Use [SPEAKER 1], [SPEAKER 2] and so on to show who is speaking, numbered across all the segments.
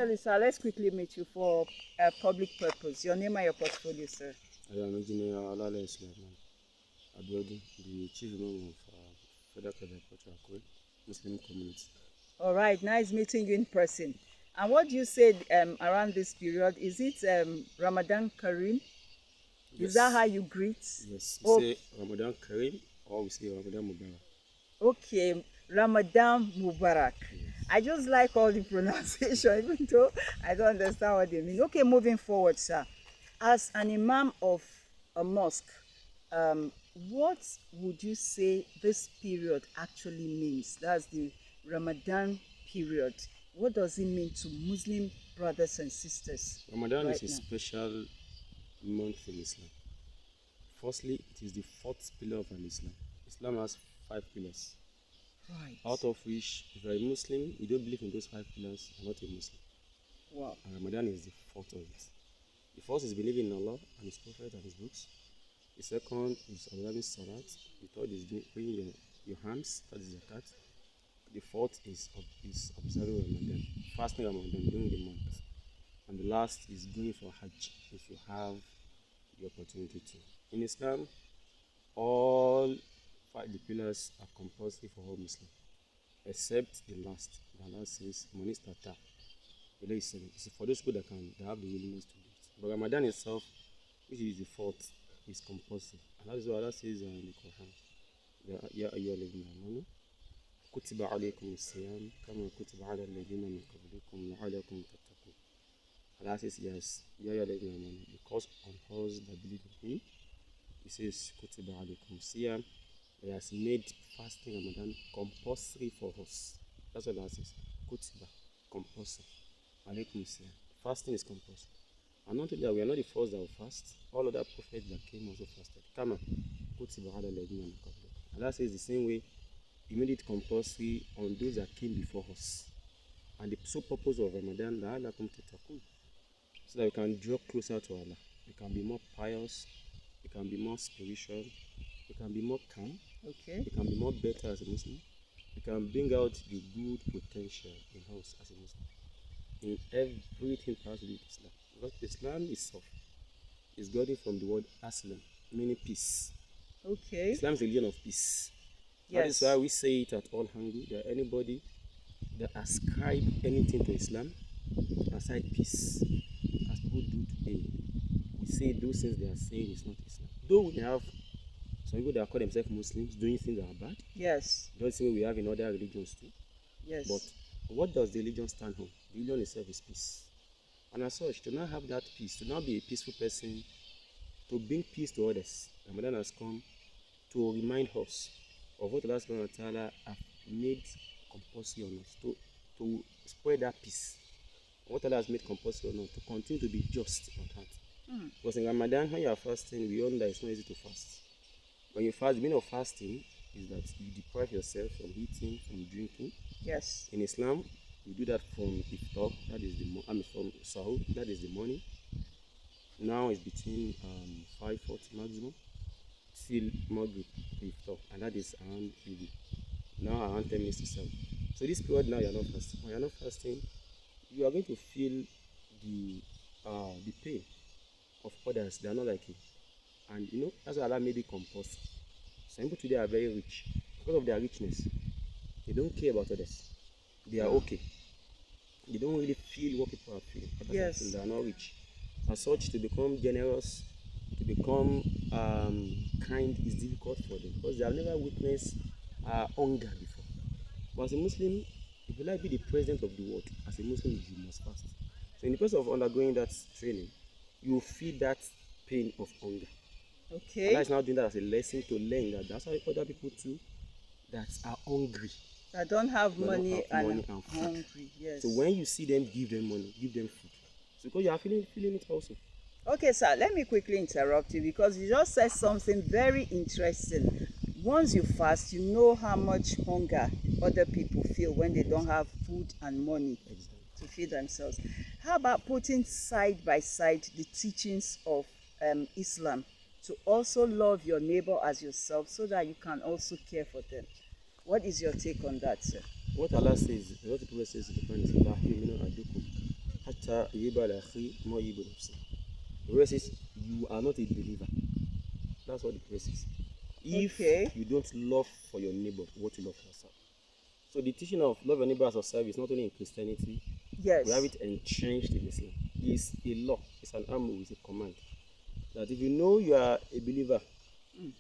[SPEAKER 1] Actually, sir, let's quickly meet you for a public purpose. Your name and your portfolio, sir.
[SPEAKER 2] I am Engineer Olaleye, the Chief Imam of Federal Agricultural Muslim Community.
[SPEAKER 1] All right, nice meeting you in person. And what do you say around this period? Is it Ramadan Kareem?
[SPEAKER 2] Yes.
[SPEAKER 1] Is that how you greet?
[SPEAKER 2] Yes, we say Ramadan Kareem or we say Ramadan Mubarak.
[SPEAKER 1] Okay, Ramadan Mubarak.
[SPEAKER 2] Yes.
[SPEAKER 1] I just like all the pronunciation, even though I don't understand what they mean. Okay, moving forward, sir. As an imam of a mosque, what would you say this period actually means? That's the Ramadan period. What does it mean to Muslim brothers and sisters?
[SPEAKER 2] Ramadan
[SPEAKER 1] right
[SPEAKER 2] is a special month in Islam. Firstly, it is the fourth pillar of an Islam. Islam has 5 pillars.
[SPEAKER 1] Right.
[SPEAKER 2] Out of which, if you are a Muslim, you don't believe in those 5 pillars, you are not a Muslim.
[SPEAKER 1] Wow.
[SPEAKER 2] And Ramadan is the fourth of it. The first is believing in Allah and His Prophet and His books. The second is observing Salat. The third is praying your hands, that is zakat. The fourth is observing Ramadan, fasting Ramadan during the month. And the last is going for Hajj if you have the opportunity to. In Islam, all 5 the pillars are compulsory for all Muslims, except the last. The last says, Monistata. It's for those people that have the willingness to do it. But Ramadan itself, which is the fourth, is compulsory. And that is what Allah says in the Quran. Ya ayyuhalladhina amanu kutiba alaykum as-siyam kama kutiba ala alladhina min qablikum la'allakum tattaqun. Allah says, yes, Ya ayyuhalladhina amanu, because on us that believe in Him, He says kutiba alaykum as-siyam. He has made fasting Ramadan compulsory for us. That's what Allah says. Kutiba, compulsory. Alaykum as-siyam. Fasting is compulsory. And not only that, we are not the first that will fast. All other prophets that came also fasted. Kama kutiba ala alladhina min qablikum. Allah says the same way He made it compulsory on those that came before us. And the sole purpose of Ramadan, la'allakum tattaqun, so that we can draw closer to Allah. We can be more pious. We can be more spiritual. We can be more calm.
[SPEAKER 1] Okay.
[SPEAKER 2] We can be more better as a Muslim. We can bring out the good potential in us as a Muslim. In everything has to do with Islam. Because Islam itself is gotten from the word Aslam, meaning peace.
[SPEAKER 1] Okay.
[SPEAKER 2] Islam is a religion of peace.
[SPEAKER 1] Yes.
[SPEAKER 2] That is why we say it at all hungry that anybody that ascribe anything to Islam aside peace, as people do today, we say those things they are saying is not Islam. Though we have some people that call themselves Muslims doing things that are bad.
[SPEAKER 1] Yes.
[SPEAKER 2] That's the way we have in other religions too.
[SPEAKER 1] Yes.
[SPEAKER 2] But what does the religion stand on? The religion itself is peace. And as such, to not have that peace, to not be a peaceful person, to bring peace to others, Ramadan has come to remind us of what Allah subhanahu wa ta'ala have made compulsory on us, to spread that peace. What Allah has made compulsory on us, to continue to be just on heart. Because in Ramadan, when you are fasting, we all know that it's not easy to fast. When you fast, the meaning of fasting is that you deprive yourself from eating, from drinking.
[SPEAKER 1] Yes.
[SPEAKER 2] In Islam, we do that from iftar, that is from sahur, that is the morning. Now it's between 5:40 maximum till Maghrib iftar, and that is around evening. Now around 10 minutes to 7. So this period now you are not fasting. When you are not fasting, you are going to feel the pain of others. They are not like you. And you know, that's why Allah made it compulsory. Some people today are very rich. Because of their richness, they don't care about others. They are okay. They don't really feel what people are feeling.
[SPEAKER 1] Yes.
[SPEAKER 2] They are not rich. As such, to become generous, to become kind is difficult for them because they have never witnessed hunger before. But as a Muslim, if you like to be the president of the world, as a Muslim, you must fast. So in the process of undergoing that training, you will feel that pain of hunger.
[SPEAKER 1] Okay.
[SPEAKER 2] Allah is now doing that as a lesson to learn that that's why other people too that are hungry.
[SPEAKER 1] That don't have money
[SPEAKER 2] and
[SPEAKER 1] food. Hungry. Yes.
[SPEAKER 2] So when you see them, give them money, give them food. So because you are feeling it also.
[SPEAKER 1] Okay, sir, let me quickly interrupt you because you just said something very interesting. Once you fast, you know how much hunger other people feel when they don't have food and money to feed themselves. How about putting side by side the teachings of Islam to also love your neighbor as yourself so that you can also care for them? What is your take on that, sir?
[SPEAKER 2] What Allah says, what the Prophet says in the Quran is حتى يجب على أخي ما يجب نفسه. The verse says, you are not a believer. That's what the verse says. If
[SPEAKER 1] Okay.
[SPEAKER 2] you don't love for your neighbor what you love for yourself. So the teaching of love your neighbor as yourself is not only in Christianity,
[SPEAKER 1] Yes.
[SPEAKER 2] we have it entrenched in Islam. It's a law, it's an amr, it's a command. That if you know you are a believer,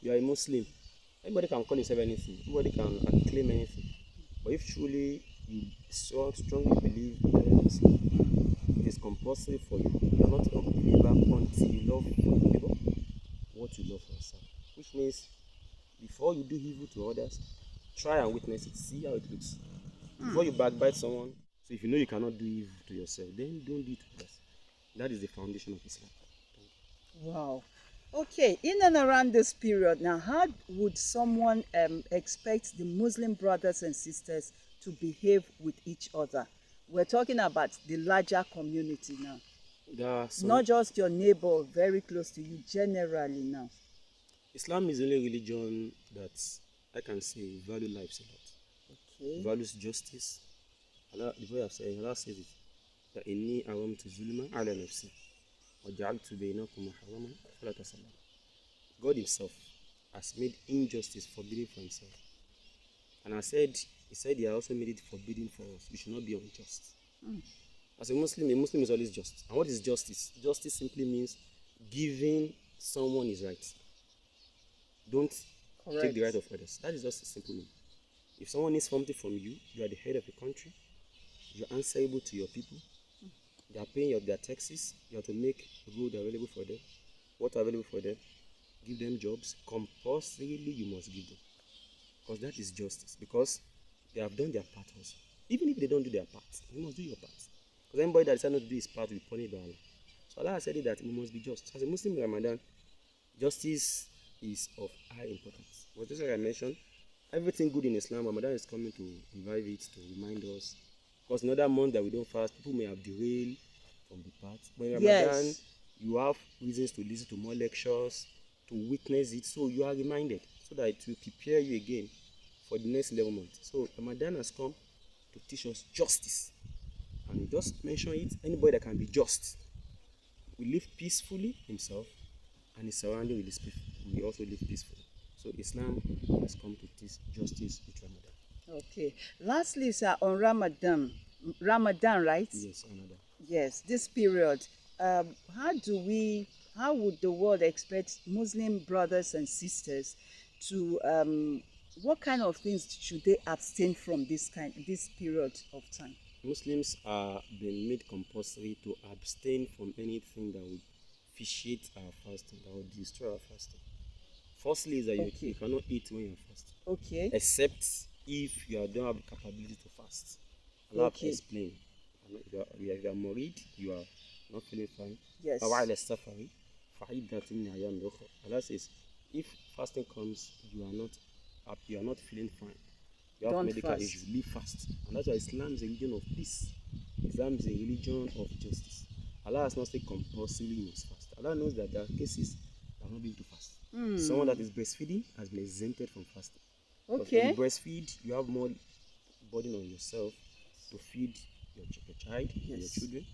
[SPEAKER 2] you are a Muslim, anybody can call himself anything, anybody can claim anything. But if truly you so strongly believe that you are Muslim, it is compulsory for you. You are not a believer until you love for your neighbor what you love for yourself. Which means before you do evil to others, try and witness it, see how it looks. Before you backbite someone, so if you know you cannot do evil to yourself, then don't do it to others. That is the foundation of Islam.
[SPEAKER 1] Wow. Okay, in and around this period now, how would someone expect the Muslim brothers and sisters to behave with each other? We're talking about the larger community now,
[SPEAKER 2] There are some,
[SPEAKER 1] not just your neighbor very close to you, generally now.
[SPEAKER 2] Islam is the only religion that I can say value lives a lot.
[SPEAKER 1] Okay.
[SPEAKER 2] Values justice. Allah, the way I've said, Allah says it. That inni aramtu zulma ala nafsi wa ja'altu bainakum muharraman fala tasallamu. God himself has made injustice forbidden for himself. And he said he has also made it forbidden for us. We should not be unjust. As a Muslim is always just. And what is justice? Justice simply means giving someone his right. Don't take the right of others. That is just a simple name. If someone needs something from you, you are the head of the country, you are answerable to your people, they are paying their taxes, you have to make road available for them, water available for them, give them jobs. Compulsorily you must give them. Because that is justice. Because they have done their part also. Even if they don't do their part, you must do your part. Because anybody that decides not to do his part will be punished by Allah. So Allah has said that we must be just. As a Muslim in Ramadan, justice is of high importance. But just like I mentioned, everything good in Islam, Ramadan is coming to revive it, to remind us. Because in other months that we don't fast, people may have derailed from the path. But in Ramadan, you have reasons to listen to more lectures, to witness it, so you are reminded, so that it will prepare you again for the next 11 months. So Ramadan has come to teach us justice. And just mention it, anybody that can be just will live peacefully himself, and his surrounding will also live peacefully. So Islam has come to teach justice with Ramadan.
[SPEAKER 1] Okay. Lastly, sir, on Ramadan, right?
[SPEAKER 2] Yes, Ramadan.
[SPEAKER 1] Yes, this period. How would the world expect Muslim brothers and sisters to? What kind of things should they abstain from this period of time?
[SPEAKER 2] Muslims are being made compulsory to abstain from anything that would vitiate our fasting, that would destroy our fasting. Firstly, is that you cannot eat when you're fasting.
[SPEAKER 1] Okay.
[SPEAKER 2] Except if you don't have the capability to fast. Allah explain. If you are married, you are not feeling fine.
[SPEAKER 1] Yes.
[SPEAKER 2] Allah says, if fasting comes, you are not feeling fine. You have medical issues, leave fast. And that's why Islam is a religion of peace. Islam is a religion of justice. Allah has not said compulsorily you must fast. Allah knows that there are cases that are not able to fast. Someone that is breastfeeding has been exempted from fasting.
[SPEAKER 1] Okay.
[SPEAKER 2] When you breastfeed, you have more burden on yourself to feed your child, and your children.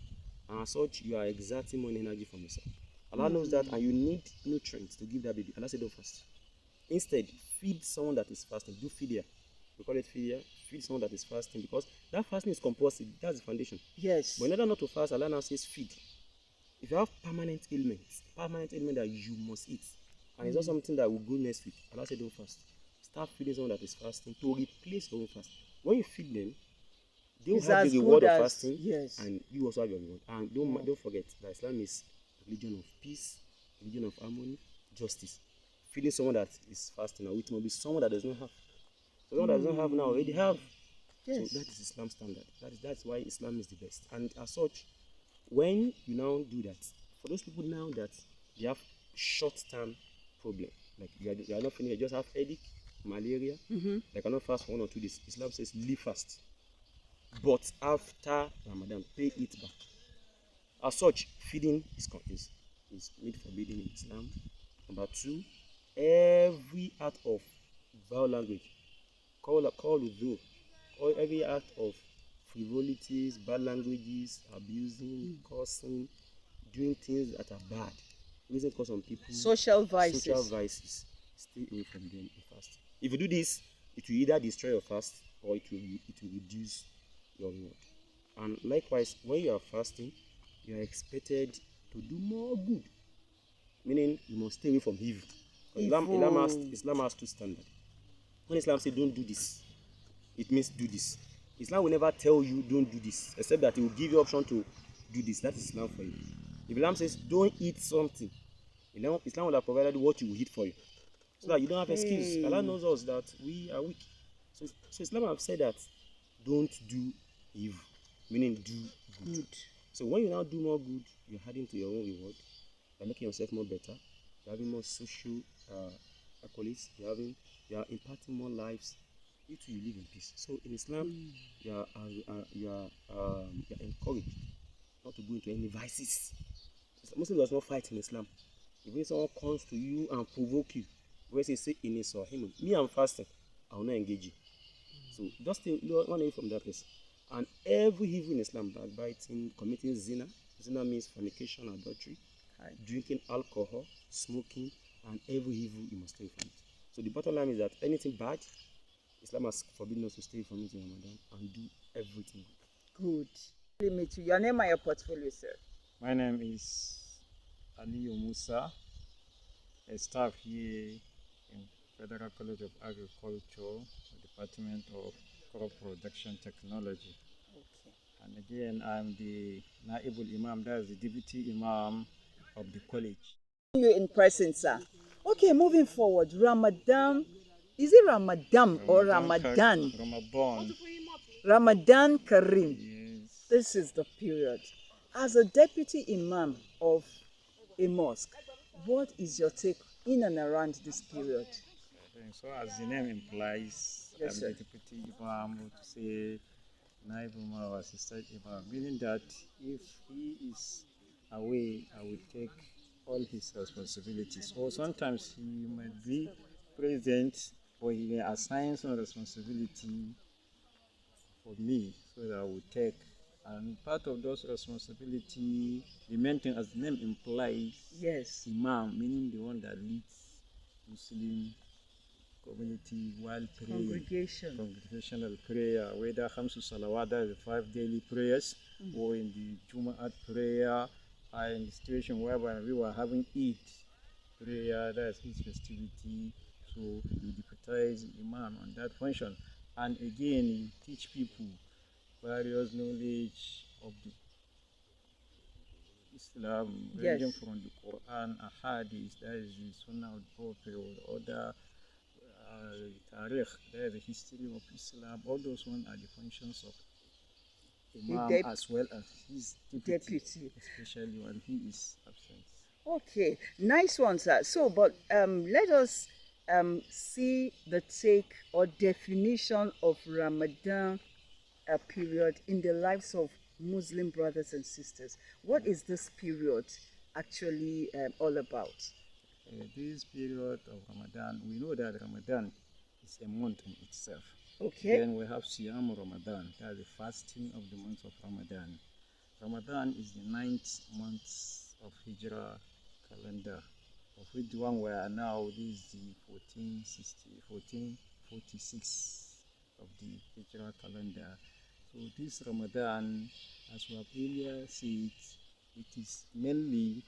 [SPEAKER 2] And as such, you are exerting more energy from yourself. Allah knows that, and you need nutrients to give that baby. Allah said don't fast. Instead, feed someone that is fasting. Do fidya. We call it fidya. Feed someone that is fasting, because that fasting is compulsory. That's the foundation.
[SPEAKER 1] Yes.
[SPEAKER 2] But in order not to fast, Allah now says feed. If you have permanent ailment that you must eat, and it's not something that will go next week, Allah said don't fast. Start feeding someone that is fasting to replace your own fast. When you feed them, they will have the reward of fasting, and you also have your reward. And don't forget that Islam is a religion of peace, a religion of harmony, justice. Feeding someone that is fasting, or it must be someone that does not have. Someone that does not have now already have. Yes. So that is Islam standard. That's why Islam is the best. And as such, when you now do that, for those people now that they have short-term problem, like you are not finished, you just have headache, malaria, they cannot fast for 1 or 2 days. Islam says leave fast. But after Ramadan, pay it back. As such, feeding is made forbidden in Islam. Number 2, every act of vile language, call with you, or every act of frivolities, bad languages, abusing, cursing, doing things that are bad. Reason cause some people
[SPEAKER 1] Social vices.
[SPEAKER 2] social vices. Stay away from them in fasting. If you do this, it will either destroy your fast or it will reduce your reward. And likewise, when you are fasting, you are expected to do more good. Meaning you must stay away from evil. Islam has two standards. When Islam says don't do this, it means do this. Islam will never tell you don't do this, except that it will give you option to do this. That is Islam for you. If Islam says don't eat something, Islam will have provided what you will eat for you, so that you don't have excuse. Allah knows us that we are weak. So Islam have said that don't do evil, meaning do good. So when you now do more good, you're adding to your own reward. You're making yourself more better. You're having more social accolades. You are imparting more lives. You too, you live in peace. So in Islam, you are encouraged not to go into any vices. Muslim does not fight in Islam. If when someone comes to you and provoke you, when they say in Sahih, me I'm fasting, I will not engage you. So just stay one away from that place. And every evil in Islam, backbiting, committing zina. Zina means fornication, adultery, drinking alcohol, smoking, and every evil you must stay from it. So the bottom line is that anything bad, Islam has forbidden us to stay from it in Ramadan and do everything
[SPEAKER 1] good. Me too. Your name and your portfolio, sir.
[SPEAKER 3] My name is Aliyu Musa, a staff here in Federal College of Agriculture, Department of Crop Production Technology.
[SPEAKER 1] Okay.
[SPEAKER 3] And again, I'm the Naibul Imam, that is the Deputy Imam of the college.
[SPEAKER 1] You in person, sir. Okay, moving forward. Ramadan. Is it Ramadan or Ramadan?
[SPEAKER 3] Ramadan.
[SPEAKER 1] Ramadan Kareem.
[SPEAKER 3] Yes.
[SPEAKER 1] This is the period. As a deputy imam of a mosque, what is your take in and around this period?
[SPEAKER 3] So as the name implies,
[SPEAKER 1] Yes,
[SPEAKER 3] I'm
[SPEAKER 1] sir.
[SPEAKER 3] the Deputy Imam, would say Naib Imam or Assistant Imam, meaning that if he is away, I will take all his responsibilities. Or sometimes he might be present, or he may assign some responsibility for me, so that I will take. And part of those responsibility, the main thing, as the name implies,
[SPEAKER 1] Yes.
[SPEAKER 3] Imam, meaning the one that leads Muslim community while praying. Congregational prayer, whether Khamsu Salawat, the 5 daily prayers, or in the Jumu'at prayer, or in the situation whereby we were having Eid prayer, that's his festivity. So you deputize Imam on that function. And again, you teach people various knowledge of the Islam, ranging from the Quran, Ahadith, that is the Sunnah of the Prophet, or other Tariq, that is the history of Islam. All those ones are the functions of Imam as well as his deputy, especially when he is absent.
[SPEAKER 1] Okay, nice one, sir. So, but let us see the take or definition of Ramadan period in the lives of Muslim brothers and sisters. What is this period actually all about?
[SPEAKER 3] This period of Ramadan, we know that Ramadan is a month in itself.
[SPEAKER 1] Okay.
[SPEAKER 3] Then we have Siyam Ramadan, that's the fasting of the month of Ramadan. Ramadan is the 9th month of Hijrah calendar, of which the one we are now, this is the 1446 of the Hijrah calendar. So this Ramadan, as we have earlier said, it is mainly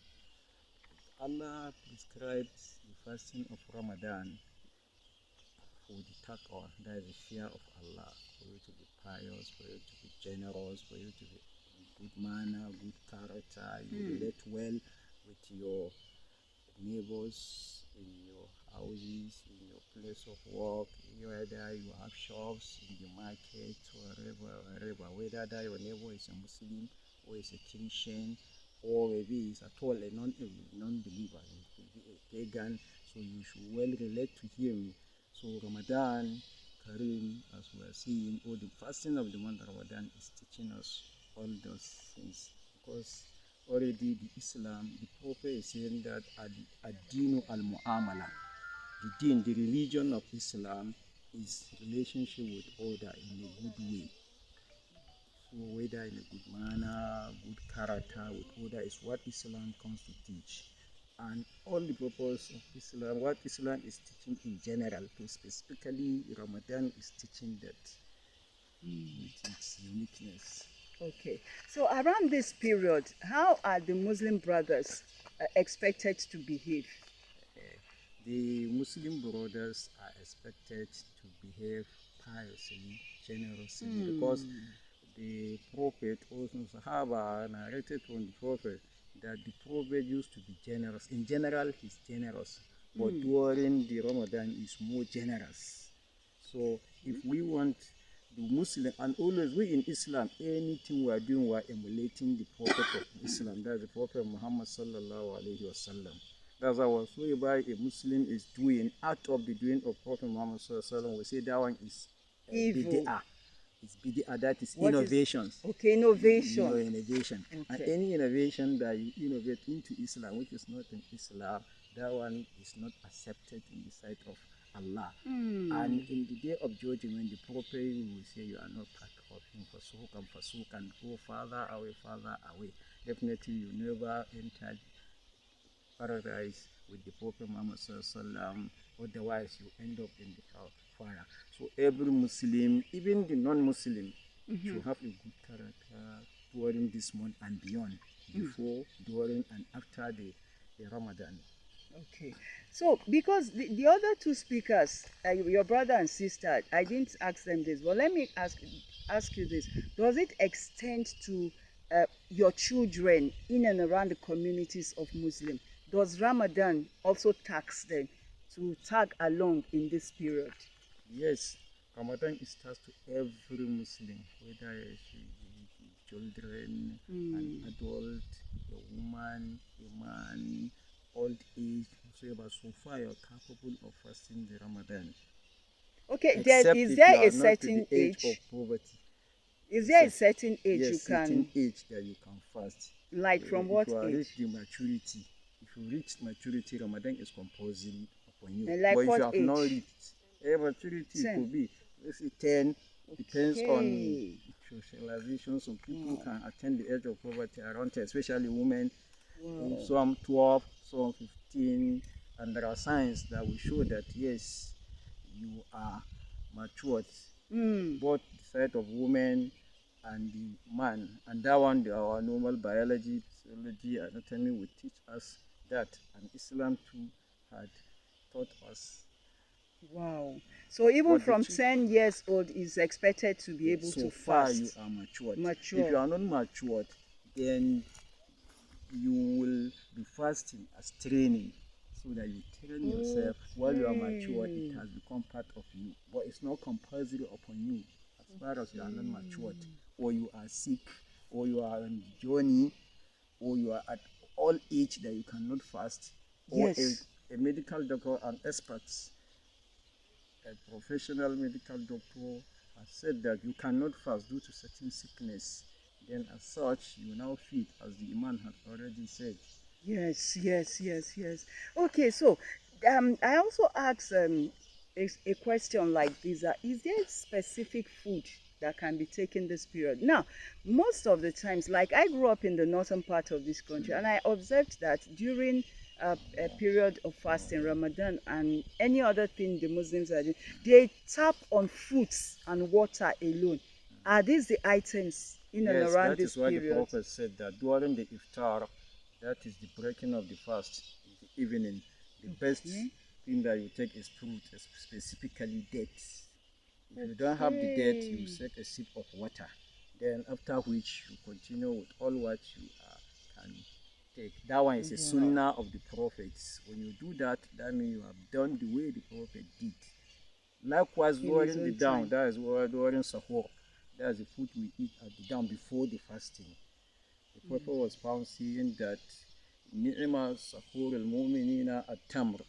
[SPEAKER 3] Allah prescribed the fasting of Ramadan for the taqwa, that is the fear of Allah, for you to be pious, for you to be generous, for you to be in good manner, good character, you relate well with your neighbors, in your houses, in your place of work, whether you have shops, in the market, wherever, whether that your neighbor is a Muslim or is a Christian, or maybe is at all a non-believer, he could be a pagan, so you should well relate to him. So Ramadan Kareem, as we are seeing, or the fasting of the month of Ramadan is teaching us all those things, because already the Islam, the Prophet is saying that ad-dinu al-mu'amala, the religion of Islam is relationship with other in a good way. So whether in a good manner, good character with order is what Islam comes to teach. And all the purpose of Islam, what Islam is teaching in general, to specifically Ramadan is teaching that with its uniqueness.
[SPEAKER 1] Okay. So around this period, how are the Muslim brothers expected to behave?
[SPEAKER 3] The Muslim brothers are expected to behave piously, generously, because the Prophet, also Sahaba, narrated from the Prophet that the Prophet used to be generous. In general, he's generous, but during the Ramadan, he's more generous. So if we want the Muslim, and always we in Islam, anything we are doing, we are emulating the Prophet of Islam, that's the Prophet Muhammad sallallahu alaihi wasallam. That's why whatsoever a Muslim is doing, out of the doing of Prophet Muhammad sallallahu alaihi wasallam, we say that one is
[SPEAKER 1] Evil.
[SPEAKER 3] bid'ah. It's bid'ah, that is
[SPEAKER 1] What is-
[SPEAKER 3] innovations.
[SPEAKER 1] Okay, innovation.
[SPEAKER 3] Innovation. And
[SPEAKER 1] Okay.
[SPEAKER 3] any innovation that you innovate into Islam, which is not in Islam, that one is not accepted in the sight of Allah. And in the day of judgment, when the Prophet will say you are not part of him, fasuk and go farther away. Definitely you never entered paradise with the Prophet Muhammad sallallahu alaihi wasallam, otherwise you end up in the fire. So every Muslim, even the non-Muslim, should have a good character during this month and beyond, before, during, and after the Ramadan.
[SPEAKER 1] Okay. So, because the other two speakers, your brother and sister, I didn't ask them this, but let me ask you this. Does it extend to your children in and around the communities of Muslim? Does Ramadan also tax them to tag along in this period?
[SPEAKER 3] Yes, Ramadan is tasked to every Muslim, whether it's children, an adult, a woman, a man, old age, whosoever, so far you're capable of fasting the Ramadan.
[SPEAKER 1] Okay,
[SPEAKER 3] Except
[SPEAKER 1] is
[SPEAKER 3] if
[SPEAKER 1] there
[SPEAKER 3] you are
[SPEAKER 1] a
[SPEAKER 3] not to
[SPEAKER 1] certain
[SPEAKER 3] the age
[SPEAKER 1] age?
[SPEAKER 3] of poverty.
[SPEAKER 1] Is there a certain age
[SPEAKER 3] Yes,
[SPEAKER 1] you
[SPEAKER 3] certain
[SPEAKER 1] can,
[SPEAKER 3] age that you can fast.
[SPEAKER 1] like from what
[SPEAKER 3] If you are
[SPEAKER 1] age?
[SPEAKER 3] reach the maturity, if you reach maturity, Ramadan is compulsory upon you.
[SPEAKER 1] And like
[SPEAKER 3] but if
[SPEAKER 1] what
[SPEAKER 3] you have not
[SPEAKER 1] age?
[SPEAKER 3] reached maturity,
[SPEAKER 1] 10.
[SPEAKER 3] could be, let's say 10, depends on
[SPEAKER 1] Okay.
[SPEAKER 3] socialization. Some people can attain the age of poverty around 10, especially women.
[SPEAKER 1] Wow.
[SPEAKER 3] Some 12, some 15, and there are signs that will show that yes, you are matured, both the side of women and the man. And that one, our normal biology, physiology, anatomy will teach us that, and Islam too had taught us.
[SPEAKER 1] Wow. So even
[SPEAKER 3] But the
[SPEAKER 1] from
[SPEAKER 3] chi-
[SPEAKER 1] 10 years old is expected to be able
[SPEAKER 3] So
[SPEAKER 1] to
[SPEAKER 3] far
[SPEAKER 1] fast.
[SPEAKER 3] you are matured.
[SPEAKER 1] Mature.
[SPEAKER 3] If you are not matured, then you will be fasting as training, so that you train yourself. While you are matured, it has become part of you, but it's not compulsory upon you as far as you are not matured, or you are sick, or you are on the journey, or you are at all age that you cannot fast, or
[SPEAKER 1] Yes.
[SPEAKER 3] a medical doctor and experts, a professional medical doctor has said that you cannot fast due to certain sickness, then as such you now fit, as the Imam had already said.
[SPEAKER 1] Yes, yes, yes, yes. Okay, so I also asked a question like this. Is there a specific food that can be taken this period? Now, most of the times, like I grew up in the northern part of this country, and I observed that during a period of fasting, Ramadan, and any other thing the Muslims are doing, they tap on fruits and water alone. Are these the items in and
[SPEAKER 3] Yes,
[SPEAKER 1] around
[SPEAKER 3] that
[SPEAKER 1] this
[SPEAKER 3] is why the
[SPEAKER 1] period?
[SPEAKER 3] Prophet said that during the iftar, that is the breaking of the fast, in the evening, the best thing that you take is fruit, specifically dates. If you don't have the date, you take a sip of water. Then after which you continue with all what you can take. That one is a sunnah of the prophets. When you do that, that means you have done the way the prophet did. Likewise,
[SPEAKER 1] In his
[SPEAKER 3] during the
[SPEAKER 1] own
[SPEAKER 3] down,
[SPEAKER 1] time.
[SPEAKER 3] that is during sahur, that is the food we eat at the down before the fasting. The prophet was found saying that ni'ma sahur al-mu'minina at-tamr.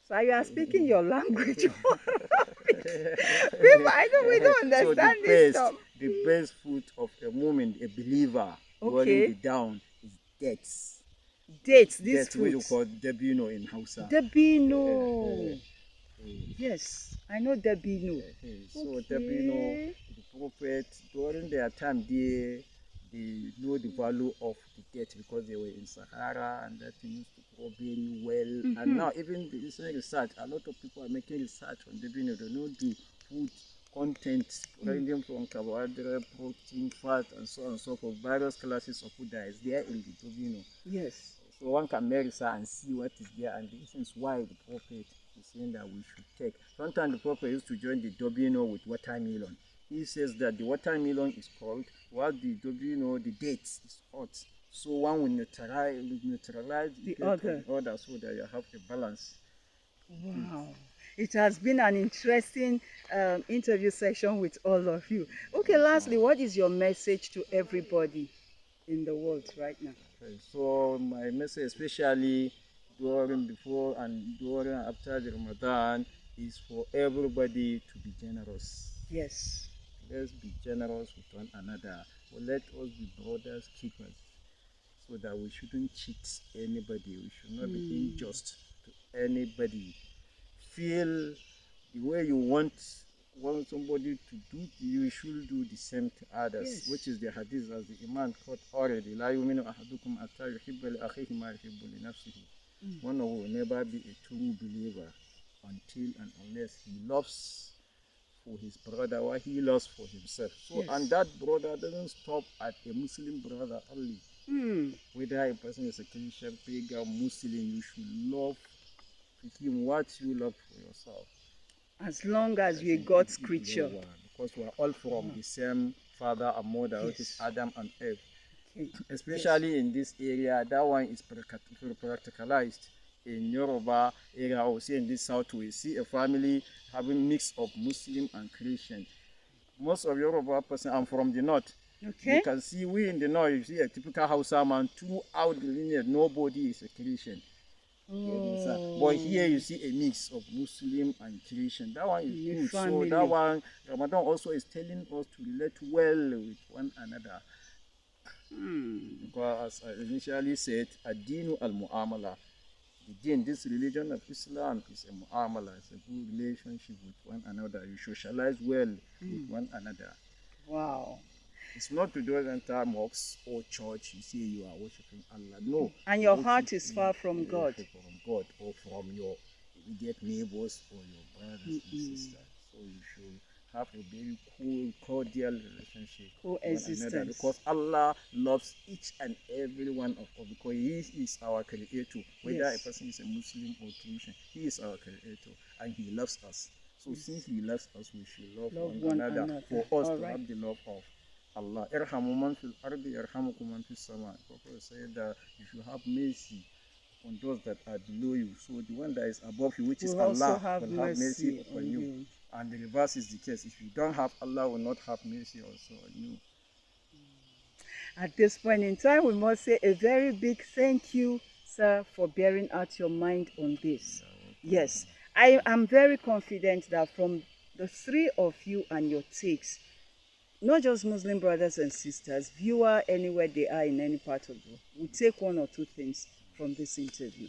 [SPEAKER 1] So you are speaking your language. People, we don't
[SPEAKER 3] So
[SPEAKER 1] understand this stuff.
[SPEAKER 3] the best food of a moment, a believer, during the down is dates.
[SPEAKER 1] Dates, these
[SPEAKER 3] Dates, which we
[SPEAKER 1] fruits.
[SPEAKER 3] call debino in Hausa.
[SPEAKER 1] Debino. Yes, I know debino.
[SPEAKER 3] So debino, the Prophet, during their time they know the value of the death because they were in Sahara and that thing used to grow very well. And now even the recent research, a lot of people are making research on dabino. They know the food content ranging from carbohydrate, protein, fat, and so on and so forth. Various classes of food that is there in the dabino.
[SPEAKER 1] Yes.
[SPEAKER 3] So one can make research and see what is there, and this is why the Prophet is saying that we should take. Sometimes the Prophet used to join the dabino with watermelon. He says that the watermelon is cold, while the dabino, the dates, is hot. So one will neutralize
[SPEAKER 1] The
[SPEAKER 3] other so that you have a balance.
[SPEAKER 1] Wow. It has been an interesting interview session with all of you. Okay, lastly, what is your message to everybody in the world right now?
[SPEAKER 3] Okay, so my message, especially before and during and after the Ramadan, is for everybody to be generous.
[SPEAKER 1] Yes.
[SPEAKER 3] Let's be generous with one another. Let us be brothers keepers, so that we shouldn't cheat anybody. We should not be unjust to anybody. Feel the way you want somebody to do, you should do the same to others,
[SPEAKER 1] Yes.
[SPEAKER 3] which is the hadith as the Imam quote already. La yuminu ahadukum hatta yuhibba li akhihi ma yuhibbu li nafsihi. One will never be a true believer until and unless he loves for his brother what he loves for himself. So,
[SPEAKER 1] Yes.
[SPEAKER 3] and that brother doesn't stop at a Muslim brother only. Whether a person is a Christian, pagan, Muslim, you should love him what you love for yourself.
[SPEAKER 1] As long as you're God's creature.
[SPEAKER 3] Because we are all from the same father and mother, which is Adam and Eve.
[SPEAKER 1] Okay.
[SPEAKER 3] Especially in this area, that one is practicalized. In Yoruba area, or say in this south, we see a family having mix of Muslim and Christian. Most of Yoruba person, I'm from the north.
[SPEAKER 1] Okay.
[SPEAKER 3] You can see we in the north, you see a typical Hausa man, throughout the lineage, nobody is a Christian. But here you see a mix of Muslim and Christian. That one is good. So that one, Ramadan also is telling us to relate well with one another. Because as I initially said, Ad-Dinu al-Mu'amala. The deen, this religion of Islam is a mu'amala. It's a good relationship with one another. You socialize well with one another.
[SPEAKER 1] Wow.
[SPEAKER 3] It's not to do enter mosque or church, you say you are worshiping Allah. No.
[SPEAKER 1] And your heart is far from God.
[SPEAKER 3] From God or from your immediate neighbors or your brothers and sisters. So you should have a very cool, cordial relationship with one another, because Allah loves each and every one of us, because He is our creator. Whether a person is a Muslim or Christian, He is our creator and He loves us. So since He loves us, we should love one another for us to have the love of Allah. Irhamu man fil ardi yarhamukum man fis sama. Prophet said that you should have mercy on those that are below you. So the one that is above you, which is Allah, will have mercy upon you. And the reverse is the case. If you don't have Allah, will not have mercy also on you.
[SPEAKER 1] At this point in time, we must say a very big thank you, sir, for bearing out your mind on this. Yes, I am very confident that from the three of you and your takes, not just Muslim brothers and sisters, viewer anywhere they are in any part of the world, we take one or two things from this interview.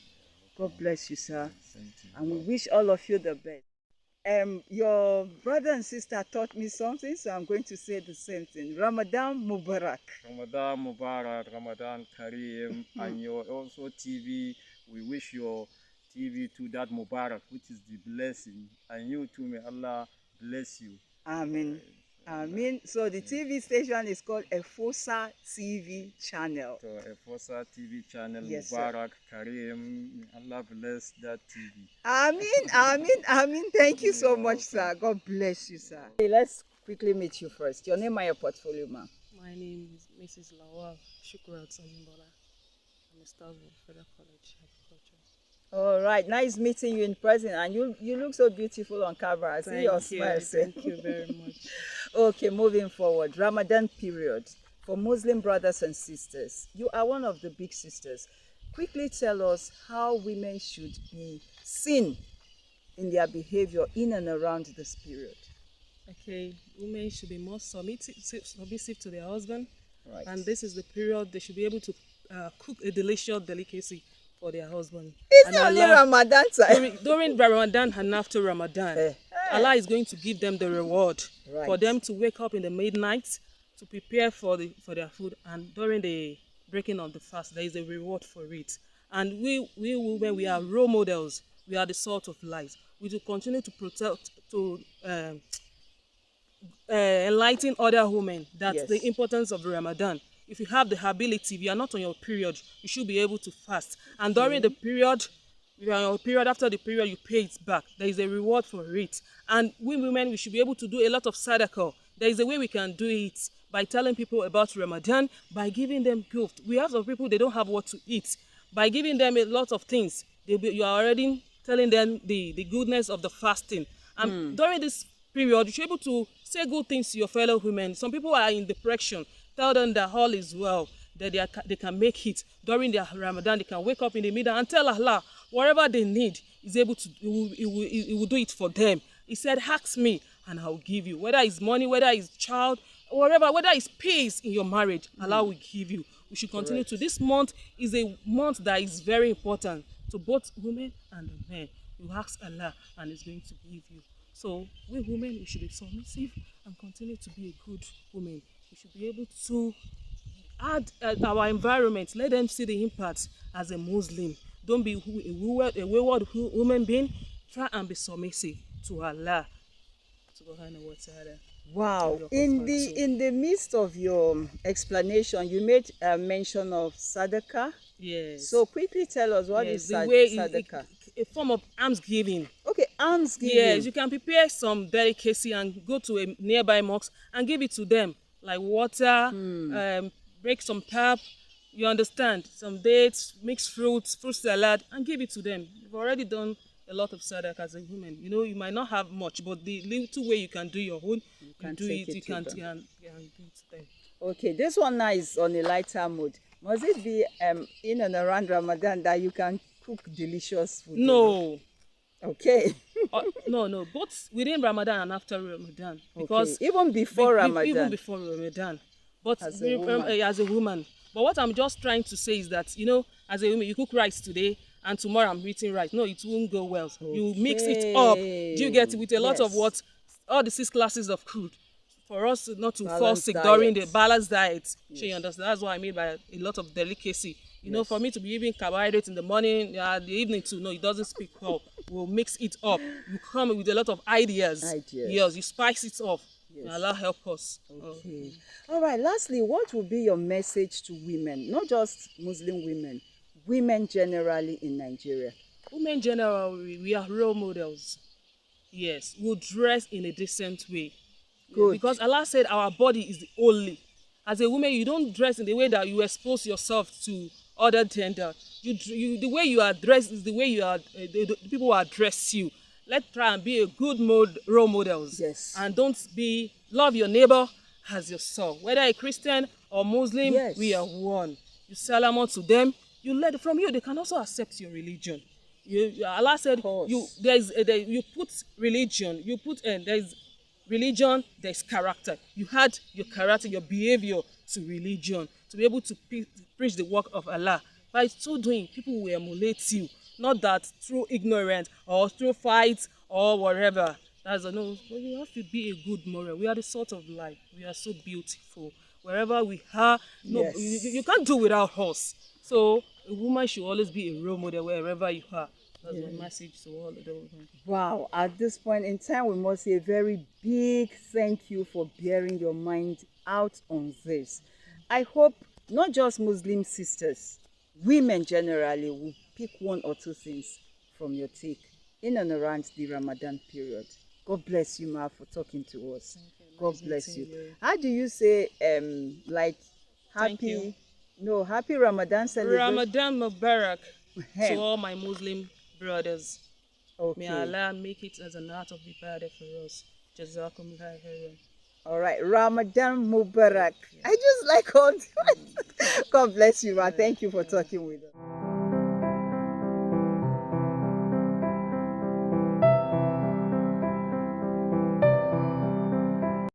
[SPEAKER 1] God bless you, sir.
[SPEAKER 3] Thank you.
[SPEAKER 1] And we wish all of you the best. Your brother and sister taught me something, so I'm going to say the same thing. Ramadan Mubarak.
[SPEAKER 3] Ramadan Mubarak, Ramadan Kareem, and your also TV. We wish your TV to that Mubarak, which is the blessing, and you too, may Allah bless you.
[SPEAKER 1] Amen. Amen. So the TV station is called Efosa TV channel.
[SPEAKER 3] So Efosa TV channel,
[SPEAKER 1] yes,
[SPEAKER 3] Mubarak, Kareem, Allah bless that TV.
[SPEAKER 1] Amen, amen, amen. Thank you so much, sir. God bless you, sir. Okay, let's quickly meet you first. Your name and your portfolio, ma'am.
[SPEAKER 4] My name is Mrs. Lawal Shukrat Sanimbola. I'm a staff of Federal College Agriculture.
[SPEAKER 1] All right, nice meeting you in person, and you look so beautiful on camera. I see your smile.
[SPEAKER 4] Thank you very much.
[SPEAKER 1] Okay, moving forward. Ramadan period for Muslim brothers and sisters. You are one of the big sisters. Quickly tell us how women should be seen in their behavior in and around this period.
[SPEAKER 4] Okay, women should be more submissive to their husband.
[SPEAKER 1] Right.
[SPEAKER 4] And this is the period they should be able to cook a delicious delicacy for their husband.
[SPEAKER 1] It's only Ramadan time.
[SPEAKER 4] During Ramadan and after Ramadan. Allah is going to give them the reward
[SPEAKER 1] Right.
[SPEAKER 4] for them to wake up in the midnight to prepare for their food, and during the breaking of the fast, there is a reward for it. And we women, we are role models. We are the salt of light. We will continue to protect, to enlighten other women that
[SPEAKER 1] Yes.
[SPEAKER 4] the importance of Ramadan. If you have the ability, if you are not on your period, you should be able to fast. And during the period, if you are on your period, after the period, you pay it back. There is a reward for it. And we women, we should be able to do a lot of sadaqah. There is a way we can do it by telling people about Ramadan, by giving them gift. We have some people, they don't have what to eat. By giving them a lot of things, you are already telling them the goodness of the fasting. And during this period, you should be able to say good things to your fellow women. Some people are in depression. Tell them that all is well, that they can make it. During their Ramadan, they can wake up in the middle and tell Allah whatever they need, is able to, he will do it for them. He said, ask me and I will give you. Whether it's money, whether it's child, whatever, whether it's peace in your marriage, Allah will give you. We should continue to. This month is a month that is very important to both women and the men. You ask Allah and He's going to give you. So we women, we should be submissive and continue to be a good woman. We should be able to add our environment. Let them see the impact as a Muslim. Don't be a wayward woman being. Try and be submissive to Allah. Subhanahu wa ta'ala.
[SPEAKER 1] Wow. In the midst of your explanation, you made a mention of sadaqah.
[SPEAKER 4] Yes.
[SPEAKER 1] So quickly tell us what is sadaqah.
[SPEAKER 4] A form of almsgiving.
[SPEAKER 1] Okay, almsgiving.
[SPEAKER 4] Yes, you can prepare some delicacy and go to a nearby mosque and give it to them, like water, break some pap, you understand, some dates, mixed fruits, fruit salad, and give it to them. You've already done a lot of sadaqah as a woman. You know, you might not have much, but the little way you can do your own, you can do it, you can give it to them.
[SPEAKER 1] Okay, this one now is on a lighter mood. Must it be in and around Ramadan that you can cook delicious food?
[SPEAKER 4] No.
[SPEAKER 1] Okay.
[SPEAKER 4] No, both within Ramadan and after Ramadan. Because
[SPEAKER 1] okay. Even before Ramadan.
[SPEAKER 4] Even before Ramadan. But
[SPEAKER 1] as a
[SPEAKER 4] woman. But what I'm just trying to say is that, you know, as a woman, you cook rice today and tomorrow I'm eating rice. No, it won't go well. Okay. You mix it up. Do you get it? With a lot of what? All the 6 classes of food. For us not to fall sick during the balanced diet. Yes. You understand? That's what I mean by a lot of delicacy. You know, for me to be eating carbohydrates in the morning, the evening too, no, it doesn't speak well. We'll mix it up. You come with a lot of ideas. Yes, you spice it up. Yes. Allah help us.
[SPEAKER 1] Okay. All right, lastly, what will be your message to women? Not just Muslim women, women generally in Nigeria.
[SPEAKER 4] Women generally, we are role models. Yes, we'll dress in a decent way. Good. Because Allah said our body is the only. As a woman, you don't dress in the way that you expose yourself to other gender. The way you are dressed is the way you are. The people will address you. Let's try and be a good role models.
[SPEAKER 1] Yes.
[SPEAKER 4] And don't love your neighbor as yourself. Whether a Christian or Muslim, yes. We are one. You salam to them. You from you. They can also accept your religion. Allah said you put religion. You put there's religion, there's character. You had your character, your behavior to religion to be able to preach the work of Allah. By so doing, people will emulate you. Not that through ignorance or through fights or whatever. That's no. You have to be a good moral. We are the sort of life. We are so beautiful. Wherever we are, no, yes. you can't do without us. So a woman should always be a role model wherever you are. That's my message to all of the women.
[SPEAKER 1] Wow, at this point in time, we must say a very big thank you for bearing your mind out on this. I hope not just Muslim sisters, women generally will pick 1 or 2 things from your take in and around the Ramadan period. God bless you, Ma, for talking to us. God bless you. How do you say, like, happy Ramadan celebration?
[SPEAKER 4] Ramadan Mubarak to all my Muslim brothers. Okay. May Allah make it as an art of ibadah for us. Jazakumullah khairan.
[SPEAKER 1] All right, Ramadan Mubarak. I just like all. God bless you, Ma. Thank you for talking with us.